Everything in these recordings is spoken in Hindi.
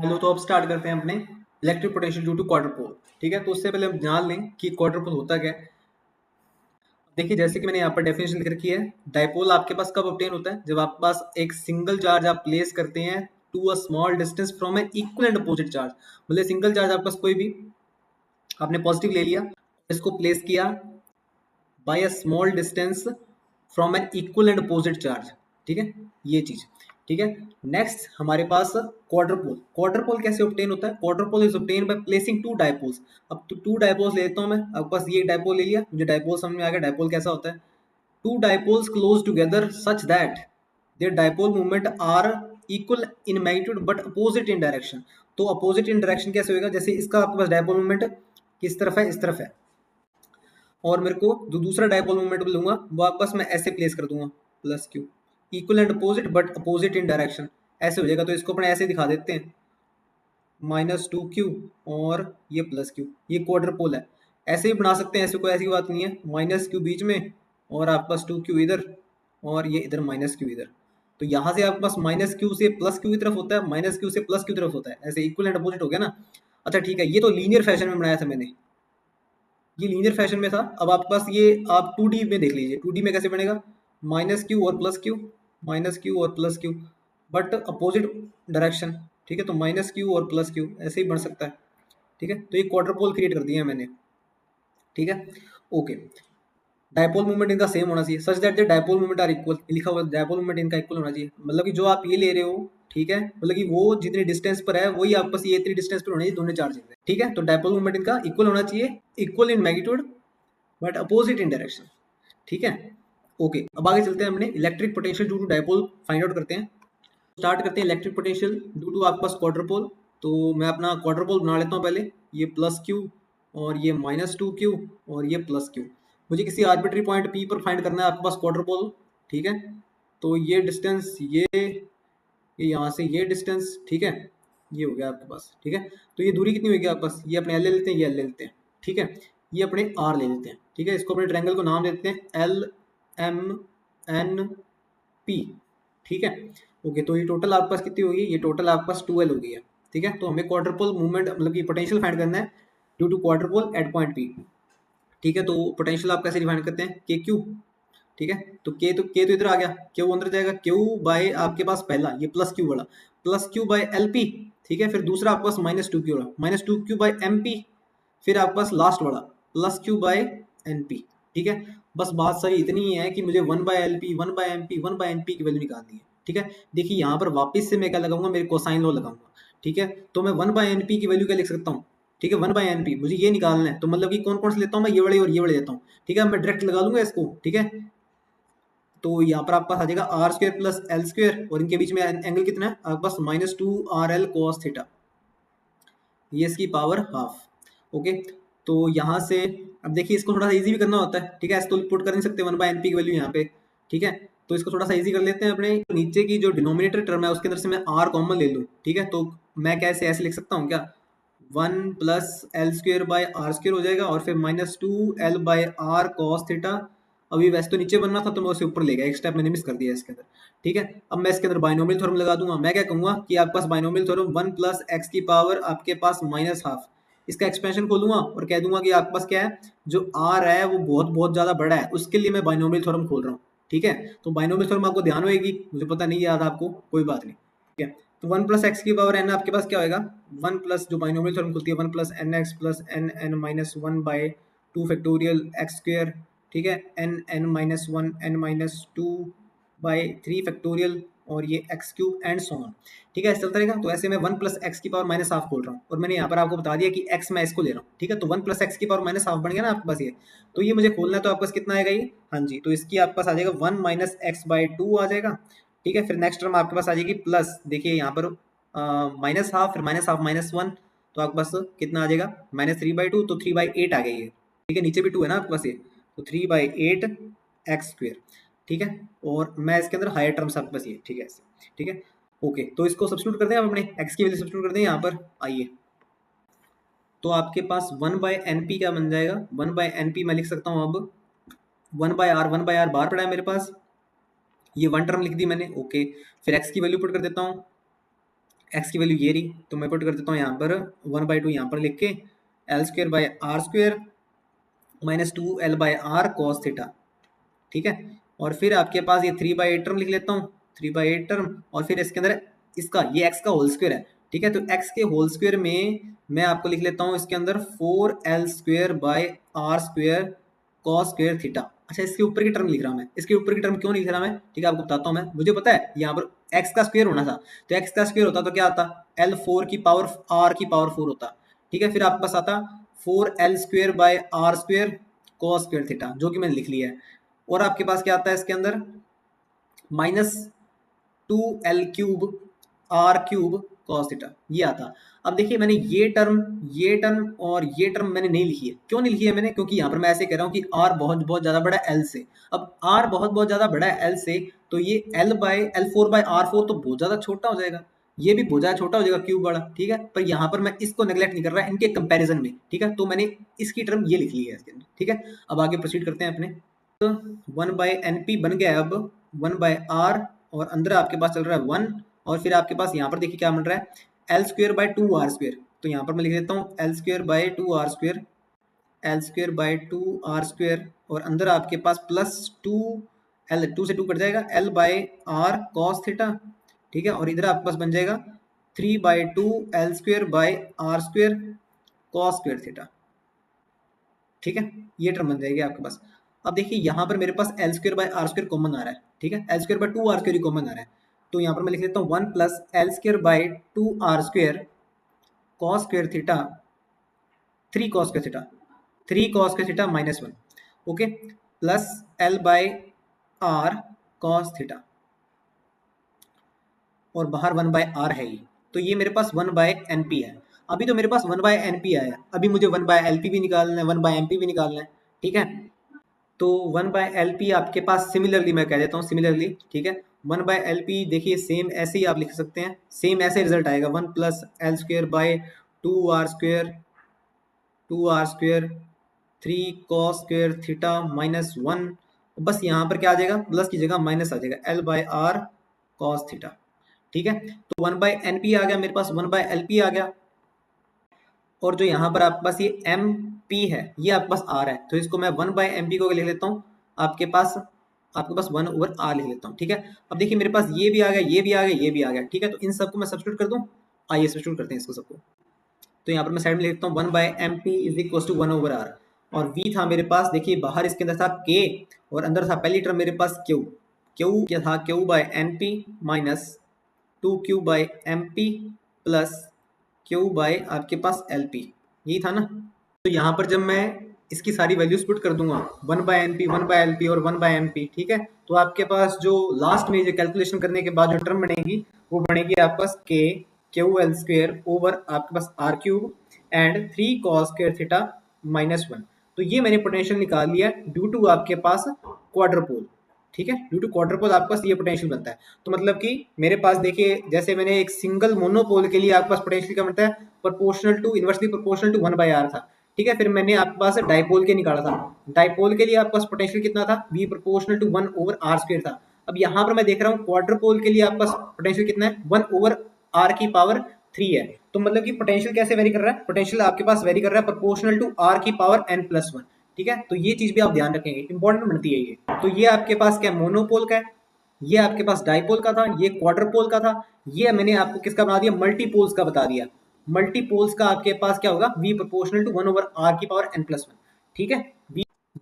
हेलो, तो अब स्टार्ट करते हैं अपने electric potential due to quarter पोल। ठीक है, तो उससे पहले हम जान लें कि क्वार्टर पोल होता क्या है। देखिए, जैसे कि मैंने यहाँ पर डेफिनेशन लिख रखी है, डायपोल आपके पास कब ऑब्टेन होता है, जब आपके पास एक सिंगल चार्ज आप प्लेस करते हैं to a small distance from a equal and opposite charge. मतलब सिंगल चार्ज आपके पास कोई भी आपने पॉजिटिव ले लिया, इसको प्लेस किया by a small distance from an equal and opposite charge. ठीक है, ये चीज। ठीक है, नेक्स्ट हमारे पास क्वार्टर पोल। क्वार्टर पोल कैसे ऑब्टेन होता है? Quarter pole is obtain by placing two dipoles. अब तो टू डायपोल्स ले लेता हूं मैं, आपके पास ये डायपोल ले लिया, मुझे डायपोल समझ में आ गया डायपोल कैसा होता है। Two dipoles close together such that their dipole movement are equal in magnitude but opposite in direction. तो अपोजिट इन डायरेक्शन कैसे होगा? जैसे इसका आपके पास डायपोल मूवमेंट किस तरफ है, इस तरफ है, और मेरे को जो दूसरा डायपोल मोमेंट लूंगा वो आपके पास मैं ऐसे प्लेस कर दूंगा, plus Q, equal and opposite but opposite in direction, ऐसे हो जाएगा। तो इसको अपने ऐसे दिखा देते हैं, -2q और ये प्लस क्यू, ये क्वाड्रपोल है। ऐसे ही बना सकते हैं, ऐसे कोई ऐसी बात नहीं है। -q बीच में और आपके पास 2q इधर और ये इधर -q इधर। तो यहाँ से आपके पास -q से +q की तरफ होता है, -q से +q की तरफ होता है, ऐसे इक्वल एंड अपोजिट हो गया ना। अच्छा ठीक है, ये तो लीनियर फैशन में बनाया था मैंने, ये लीनियर फैशन में था। अब आपके पास ये आप 2D में देख लीजिए, 2D में कैसे बनेगा, -q और +q, -q और +q बट अपोजिट डायरेक्शन। ठीक है, तो -q और +q ऐसे ही बन सकता है। ठीक है, तो ये क्वार्टर पोल क्रिएट कर दिया है मैंने। ठीक है, ओके। डायपोल मूवमेंट इनका सेम होना चाहिए, such that the dipole movement are equal, लिखा हुआ डायपोल मूवमेंट इनका इक्वल होना चाहिए। मतलब कि जो आप ये ले रहे हो, ठीक है, मतलब कि वो जितने डिस्टेंस पर है वही आपके पास ये इतनी डिस्टेंस पर होना चाहिए, दोनों चार्ज। ठीक है, तो डायपोल मूवमेंट इनका इक्वल होना चाहिए, equal in magnitude but opposite in direction. ठीक है, ओके। अब आगे चलते हैं, हमने electric potential due to dipole find out करते हैं। स्टार्ट करते हैं इलेक्ट्रिक पोटेंशियल ड्यू टू आपके पास क्वार्टर पोल। तो मैं अपना क्वार्टर पोल बना लेता हूँ पहले, ये +q और ये -2q और ये +q। मुझे किसी आर्बिट्री पॉइंट P पर फाइंड करना है आपके पास क्वार्टर पोल। ठीक है, तो ये डिस्टेंस, ये यहाँ से ये डिस्टेंस, ठीक है, ये हो गया आपके पास। ठीक है, तो ये दूरी कितनी होगी आपके पास, ये अपने L ले लेते हैं, ये L ले लेते हैं। ठीक है, ये अपने R ले लेते हैं। ठीक है, इसको अपने ट्रायंगल को नाम देते हैं LMNP। ठीक है, ओके। तो ये टोटल आपके पास कितनी होगी, ये टोटल आपके पास 2L हो गई है। ठीक है, तो हमें क्वार्टर पोल मूवमेंट मतलब कि पोटेंशियल फाइंड करना है due to quarter pole at point P। ठीक है, तो पोटेंशियल आप कैसे डिफाइन करते हैं, के क्यू। ठीक है, तो के तो इधर आ गया, क्यू अंदर जाएगा, क्यू बाय आपके पास पहला ये +q वाला, +q बाय LP। ठीक है, फिर दूसरा आपके पास -2q वाला, -2q बाय MP। फिर आपके पास लास्ट वाला +q बाय NP। ठीक है, बस बात सारी इतनी ही है कि मुझे 1/LP 1/MP 1/NP की वैल्यू निकालनी है। ठीक है, देखिए यहाँ पर वापस से मैं क्या लगाऊंगा, मेरे कोसाइन लॉ लगाऊंगा। ठीक है, तो मैं 1/NP की वैल्यू क्या लिख सकता हूँ, ठीक है, 1/NP मुझे ये निकालना है। तो मतलब कि कौन कौन से लेता हूँ मैं, ये वाले और ये वाले लेता हूँ। ठीक है, मैं डायरेक्ट लगा लूंगा इसको। ठीक है, तो यहाँ पर आपके पास आ जाएगा R² प्लस L² और इनके बीच में एंगल कितना है आपके पास, -2RL cos थीटा, ये इसकी पावर हाफ। ओके, तो यहाँ से अब देखिए, इसको थोड़ा सा इजी भी करना होता है। ठीक है, ऐसे तो पुट कर नहीं सकते 1/NP की वैल्यू यहाँ पे। ठीक है, तो इसको थोड़ा सा इजी कर लेते हैं। अपने नीचे की जो डिनोमिनेटर टर्म है उसके अंदर से मैं R कॉमन ले लूँ। ठीक है, तो मैं कैसे ऐसे लिख सकता हूँ क्या, 1 + L²/R² हो जाएगा और फिर -2L/R cos थीटा। अभी वैसे तो नीचे बनना था तो मैं उसे ऊपर ले गया, एक स्टेप मैंने मिस कर दिया इसके अंदर। ठीक है, अब मैं इसके अंदर बाइनोमियल थ्योरम लगा दूंगा। मैं क्या कहूंगा कि आपके पास बाइनोमियल थ्योरम 1 + x की पावर आपके पास -हाफ, इसका एक्सपेंशन खोलूंगा और कह दूंगा कि आपके पास क्या है, जो r है वो बहुत बहुत ज्यादा बड़ा है, उसके लिए मैं बाइनोमियल थ्योरम खोल रहा हूँ। ठीक है, तो बाइनोमियल थ्योरम आपको ध्यान होगी, मुझे पता नहीं याद आपको, कोई बात नहीं। ठीक है, तो 1 + x की पावर n आपके पास क्या होएगा, 1 प्लस जो बाइनोमियल थ्योरम खुलती है 1 + nx + nn-1/2 फैक्टोरियल x²। ठीक है, n(n-1) n-2/3 फैक्टोरियल और ये x³ एंड सो ऑन। ठीक है, ऐसे चलता रहेगा। तो ऐसे मैं 1 + x की पावर -हाफ खोल रहा हूँ और मैंने यहाँ पर आपको बता दिया कि x मैं इसको ले रहा हूँ। ठीक है, तो 1 + x की पावर -हाफ बन गया ना आपके पास ये। तो ये मुझे खोलना है, तो आपके पास कितना आएगा ये, हाँ जी, तो इसकी आपके पास आ जाएगा 1 - x/2 आ जाएगा। ठीक है, फिर नेक्स्ट टर्म आपके पास आ जाएगी प्लस, देखिए यहाँ पर -हाफ, फिर -हाफ -1, तो आपके पास कितना आ जाएगा, -3/2, तो 3/8 आ गई है। ठीक है, नीचे भी 2 है ना आपके पास ये, तो 3/8 x²। ठीक है, और मैं इसके अंदर हायर टर्म्स आपके पास ये, ठीक है ऐसे। ठीक है, ओके, तो इसको सब्स्टिट्यूट कर दें आप, अपने x की वैल्यू सब्स्टिट्यूट कर दें यहाँ पर, आइए। तो आपके पास 1/NP क्या बन जाएगा, 1/NP मैं लिख सकता हूँ अब 1/R, 1/R बाहर पड़ा है मेरे पास, ये वन टर्म लिख दी मैंने। ओके, फिर x की वैल्यू पुट कर देता हूँ, एक्स की वैल्यू ये रही, तो मैं पुट कर देता हूँ यहाँ पर 1/2 यहाँ पर लिख के L square by R square minus 2 L by R cos theta, ठीक है। और फिर आपके पास ये 3/8 टर्म लिख लेता हूँ, 3/8 टर्म, और फिर इसके अंदर इसका ये x का होल स्क्वायर है, ठीक है। तो x के होल स्क्वायर में मैं आपको लिख लेता हूँ इसके अंदर 4L square by R square cos square theta. अच्छा, इसके ऊपर की टर्म लिख रहा हूँ मैं, इसके ऊपर की टर्म क्यों नहीं लिख रहा मैं, ठीक है, आपको बताता हूँ मैं। मुझे पता है यहाँ पर x का स्क्वायर होना था, तो x का स्क्वायर होता तो क्या आता, L4 की पावर r की पावर 4 होता, ठीक है। फिर आपके पास आता 4L square by R square cos square theta, जो कि मैंने लिख लिया है। और आपके पास क्या आता है इसके अंदर minus 2L³ r³ cos theta, ये आता। अब देखिए मैंने ये टर्म और ये टर्म मैंने नहीं लिखी है। क्यों नहीं लिखी है मैंने, क्योंकि यहाँ पर मैं ऐसे कह रहा हूँ कि r बहुत बहुत ज़्यादा बड़ा है L से। अब r बहुत बहुत ज़्यादा बड़ा है L से, तो ये L4/R4 तो बहुत ज़्यादा छोटा हो जाएगा, ये भी बहुत ज़्यादा छोटा हो जाएगा क्यूब बड़ा, ठीक है। पर यहाँ पर मैं इसको नेग्लेक्ट नहीं कर रहा इनके कंपैरिजन में, ठीक है। तो मैंने इसकी टर्म ये लिख ली है इसके अंदर, ठीक है। अब आगे प्रोसीड करते हैं अपने। तो 1/NP बन गया अब 1/R, और अंदर आपके पास चल रहा है 1, और फिर आपके पास यहाँ पर देखिए क्या बन रहा है L square by 2R square. तो यहाँ पर मैं लिख देता हूँ L square by 2R square, L square by 2R square, और अंदर आपके पास प्लस 2L, 2 से 2 कट जाएगा, L by R cos theta, ठीक है। और इधर आपके पास बन जाएगा 3/2 L square by R square cos square theta, ठीक है। ये टर्म बन जाएगी आपके पास। अब देखिए यहाँ पर मेरे पास L square by R square common आ रहा है, ठीक है। L square by 2R square ही कॉमन आ रहा है, तो यहाँ पर मैं लिख देता हूँ 1 plus L square by 2R square cos square theta 3 cos square theta, 3 cos square theta minus 1, okay, plus L by R cos theta, और बाहर 1/r है ही, तो ये मेरे पास 1/NP है। अभी तो मेरे पास 1/NP आया, अभी मुझे 1/LP भी निकालना है, 1/MP भी निकालना है, ठीक है। तो 1/LP आपके पास सिमिलरली मैं कह देता हूँ सिमिलरली, ठीक है। 1/LP देखिए सेम ऐसे ही आप लिख सकते हैं, सेम ऐसे रिजल्ट आएगा 1 plus L square by 2R square 3 cos square theta minus 1, बस यहाँ पर क्या आ जाएगा, प्लस की जगह माइनस आ जाएगा, L by R cos theta, ठीक है। तो 1/NP आ गया मेरे पास, 1/LP आ गया, और जो यहाँ पर आपके पास ये MP है ये आपके पास R है, तो इसको मैं 1/MP को लिख लेता हूँ आपके पास 1/R लिख लेता हूँ, ठीक है। अब देखिए मेरे पास ये भी आ गया, ये भी आ गया, ये भी आ गया, ठीक है। तो इन सबको मैं सब्स्टिट्यूट कर दूँ, आइए सब्स्टिट्यूट करते हैं इसको सबको। तो यहाँ पर मैं साइड में लिख देता हूँ 1/MP is equal to 1/R, और V था मेरे पास, देखिए बाहर इसके अंदर था K और अंदर था पहली टर्म मेरे पास Q, क्या था Q/NP minus 2Q/MP plus Q/ आपके पास LP, यही था ना। तो यहाँ पर जब मैं इसकी सारी वैल्यूज पुट कर दूंगा 1/NP 1/LP और 1/MP, ठीक है, तो आपके पास जो लास्ट में जो कैलकुलेशन करने के बाद जो टर्म बनेगी वो बनेगी आपके पास KQL स्क्वेयर ओवर आपके पास R³ and 3 cos square theta minus 1। तो ये मैंने पोटेंशियल निकाल लिया ड्यू टू आपके पास क्वाड्रपोल, ठीक है। ड्यू टू क्वाड्रपोल आपके पास ये पोटेंशियल बनता है। तो मतलब कि मेरे पास देखिए जैसे मैंने एक सिंगल मोनोपोल के लिए आपके पास पोटेंशियल क्या बनता है, proportional to inversely proportional to 1/R था, ठीक है। फिर मैंने आपके पास डाइपोल के निकाला था, डाइपोल के लिए आपके पास पोटेंशियल कितना था, V proportional to 1/R square था। अब यहाँ पर मैं देख रहा हूँ क्वाड्रपोल के लिए आपके पास पोटेंशियल कितना है, 1/R की पावर 3 है। तो मतलब कि पोटेंशियल कैसे वेरी कर रहा है, पोटेंशियल आपके पास वेरी कर रहा है प्रोपोर्शनल टू R की पावर n+1, ठीक है। तो ये चीज भी आप ध्यान रखेंगे, इंपॉर्टेंट बनती है ये। तो ये आपके पास क्या मोनोपोल का है, ये आपके पास डाइपोल का था, ये क्वाड्रपोल का था, ये मैंने आपको किसका बना दिया, मल्टीपोल्स का बता दिया। मल्टीपोल्स का आपके पास क्या होगा, V प्रोपोर्शनल टू 1/R की पावर n+1, ठीक है।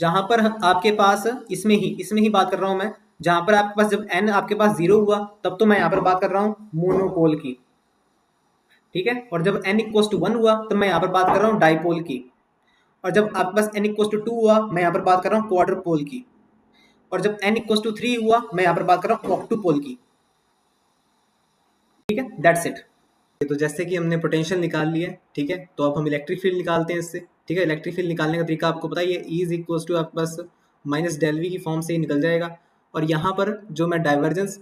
जहां पर आपके पास इसमें ही बात कर रहा हूं मैं, जहां पर आपके पास जब n आपके पास 0 हुआ तब तो मैं यहाँ पर बात कर रहा हूँ मोनोपोल की, ठीक है। और जब n इक्वल टू 1 हुआ तब मैं यहाँ पर बात कर रहा हूँ डाइपोल की, और जब आपके पास n इक्वल टू 2 हुआ मैं यहाँ पर बात कर रहा हूँ क्वाड्रपोल की, और जब n इक्वल टू 3 हुआ मैं यहाँ पर बात कर रहा हूँ ऑक्टोपोल की, ठीक है। That's it. तो जैसे कि हमने पोटेंशियल निकाल लिया, ठीक है, तो अब हम इलेक्ट्रिक फील्ड निकालते हैं इससे, ठीक है। इलेक्ट्रिक फील्ड निकालने का तरीका आपको पता ही है, E इज इक्वल टू आपके पास माइनस डेल वी की फॉर्म से ही निकल जाएगा। और यहाँ पर जो मैं डाइवर्जेंस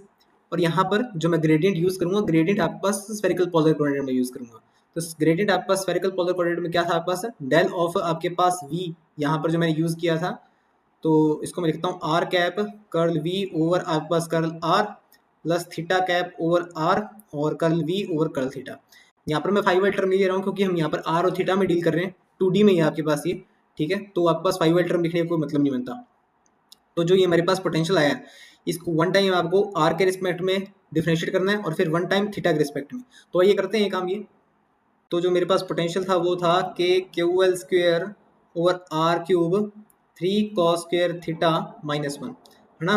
और यहाँ पर जो मैं ग्रेडियंट यूज़ करूँगा, ग्रेडियंट आपके पास स्फेरिकल पोलर कोऑर्डिनेट में यूज़ करूँगा। तो ग्रेडियंट आपके पास स्फेरिकल पोलर कोऑर्डिनेट में क्या था आपके पास, डेल ऑफ आपके पास V, यहाँ पर जो मैंने यूज़ किया था, तो इसको मैं लिखता हूँ R cap curl V over आपके पास curl R plus theta cap over R और curl V over curl theta. यहाँ पर मैं 5 टर्म नहीं ले रहा हूँ क्योंकि हम यहाँ पर आर और थीटा में डील कर रहे हैं, 2D में ही है आपके पास ये, ठीक है। तो आपके पास 5 टर्म लिखने का कोई मतलब नहीं बनता। तो जो ये हमारे पास पोटेंशियल आया है, इसको वन टाइम आपको आर के रिस्पेक्ट में डिफरेंशिएट करना है और फिर वन टाइम थीटा के रिस्पेक्ट में। तो आइए करते हैं ये काम। ये तो जो मेरे पास पोटेंशियल था वो था K Q L square over R cube 3 cos square theta -1, है ना।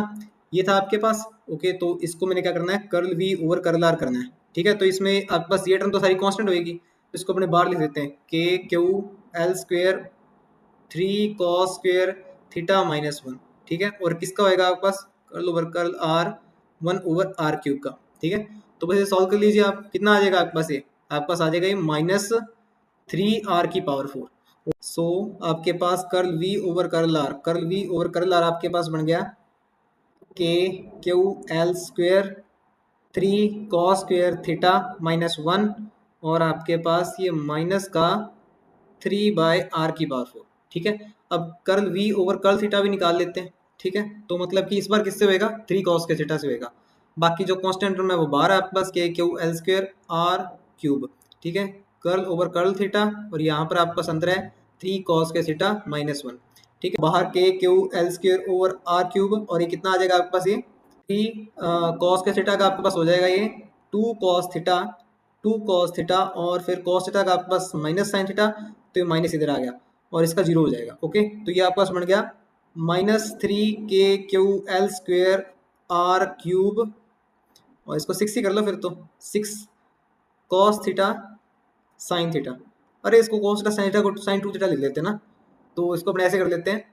ये था आपके पास। ओके, तो इसको मैंने क्या करना है, curl V over curl R करना है, ठीक है। तो इसमें आपके पास ये टर्म तो सारी कांस्टेंट होगी, तो इसको अपने बाहर लिख देते हैं, K Q L square 3 cos square theta -1, ठीक है। और किसका होएगा आपके पास, curl over curl R 1 over R cube का, ठीक है। तो बस ये सॉल्व कर लीजिए आप, कितना आ जाएगा आपके पास, ये आपके पास आ जाएगा ये -3r⁴। सो आपके पास curl v over curl R आपके पास बन गया K Q L square 3 cos square theta -1 और आपके पास ये माइनस का 3/r⁴, ठीक है। अब curl v over curl theta भी निकाल लेते हैं, ठीक है। तो मतलब कि इस बार किससे होएगा, 3 कॉस के थीटा से होएगा। बाकी जो कांस्टेंट टर्म है वो बाहर है आपके पास, के Q L square R cube, ठीक है। कर्ल ओवर कर्ल थीटा और यहाँ पर आपका पास अंदर है 3 कॉस के थीटा -1, ठीक है। बाहर K Q L square over R cube और ये कितना आ जाएगा आपके पास, ये 3 कॉस के थीटा का आपके पास हो जाएगा ये 2 कॉस थीटा और फिर कॉस थीटा का आपके पास माइनस साइन थीटा, तो ये माइनस इधर आ गया और इसका 0 हो जाएगा। ओके, तो ये आपके पास बन गया -3 K Q L square R cube और इसको 6 ही कर लो फिर, तो 6 कॉस थीटा साइन थीटा। अरे इसको कॉस थीटा साइन थीटा को साइन 2 थीटा लिख लेते हैं ना, तो इसको अपने ऐसे कर लेते हैं,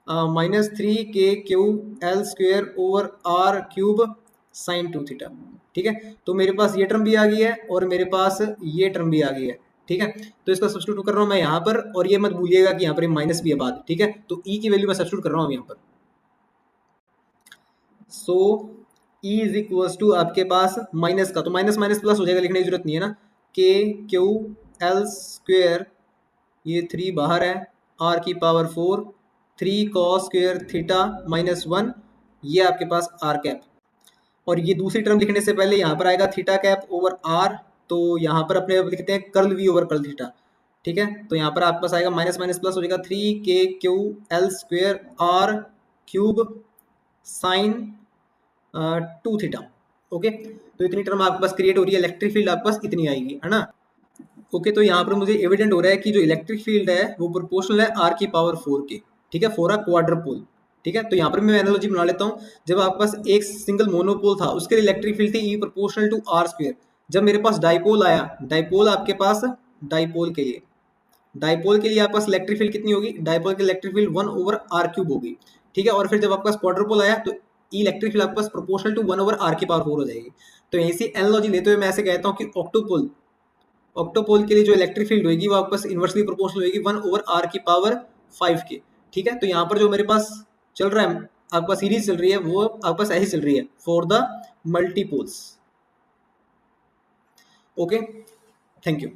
-3 K Q L square over R cube sine 2 theta, ठीक है। तो मेरे पास ये टर्म भी आ गई है और मेरे पास ये टर्म भी आ गई है, ठीक है। तो इसका सब्स्टिट्यूट कर रहा हूँ मैं यहाँ पर, और ये मत भूलिएगा कि यहाँ पर माइनस भी है बाद, ठीक है। तो ई की वैल्यू मैं सब्स्टिट्यूट कर रहा हूँ यहाँ पर। सो ई इज इक्वल्स टू आपके पास माइनस का, तो माइनस माइनस प्लस हो जाएगा, लिखने की जरूरत नहीं है ना। के क्यू एल स्क्वेयर, ये 3 बाहर है, आर की पावर 4 3 कॉस स्क्वेयर थीटा -1, ये आपके पास आर कैप। और ये दूसरी टर्म लिखने से पहले यहाँ पर आएगा थीटा कैप ओवर आर, तो यहाँ पर अपने लिखते हैं curl V over curl theta, ठीक है। तो यहाँ पर आपके पास आएगा माइनस माइनस प्लस हो जाएगा 3 K Q L square R cube sine 2 theta. Okay, तो इतनी टर्म आपके पास क्रिएट हो रही है, इलेक्ट्रिक फील्ड आपके पास इतनी आएगी, है ना। ओके, तो यहाँ पर मुझे एविडेंट हो रहा है कि जो इलेक्ट्रिक फील्ड है वो प्रोपोर्शनल है आर की पावर 4 के, ठीक है, फॉर अ क्वाड्रपोल, ठीक है। तो यहाँ पर मैं एनालॉजी बना लेता हूँ, जब आपके पास एक सिंगल मोनोपोल था उसके लिए इलेक्ट्रिक फील्ड थी ई प्रोपोर्शनल टू आर स्क्वायर। जब मेरे पास डाइपोल आया, डाइपोल आपके पास डाइपोल के लिए आपके पास इलेक्ट्रिक फील्ड कितनी होगी, डाइपोल की electric field 1 over R cube होगी, ठीक है। और फिर जब आपके पास क्वाड्रपोल आया तो इलेक्ट्रिक फील्ड आपके पास प्रोपोर्शनल टू 1 ओवर आर की पावर 4 हो जाएगी। तो ऐसी एनालॉजी लेते हुए मैं ऐसे कहता हूँ कि ऑक्टोपोल के लिए जो इलेक्ट्रिक फील्ड होगी वो आपके पास इनवर्सली प्रोपोर्शनल होगी 1 ओवर आर की पावर 5 के, ठीक है। तो यहाँ पर जो मेरे पास चल रहा है, आपके पास सीरीज चल रही है, वो आपके पास ऐसी चल रही है for the multipoles. Okay, thank you.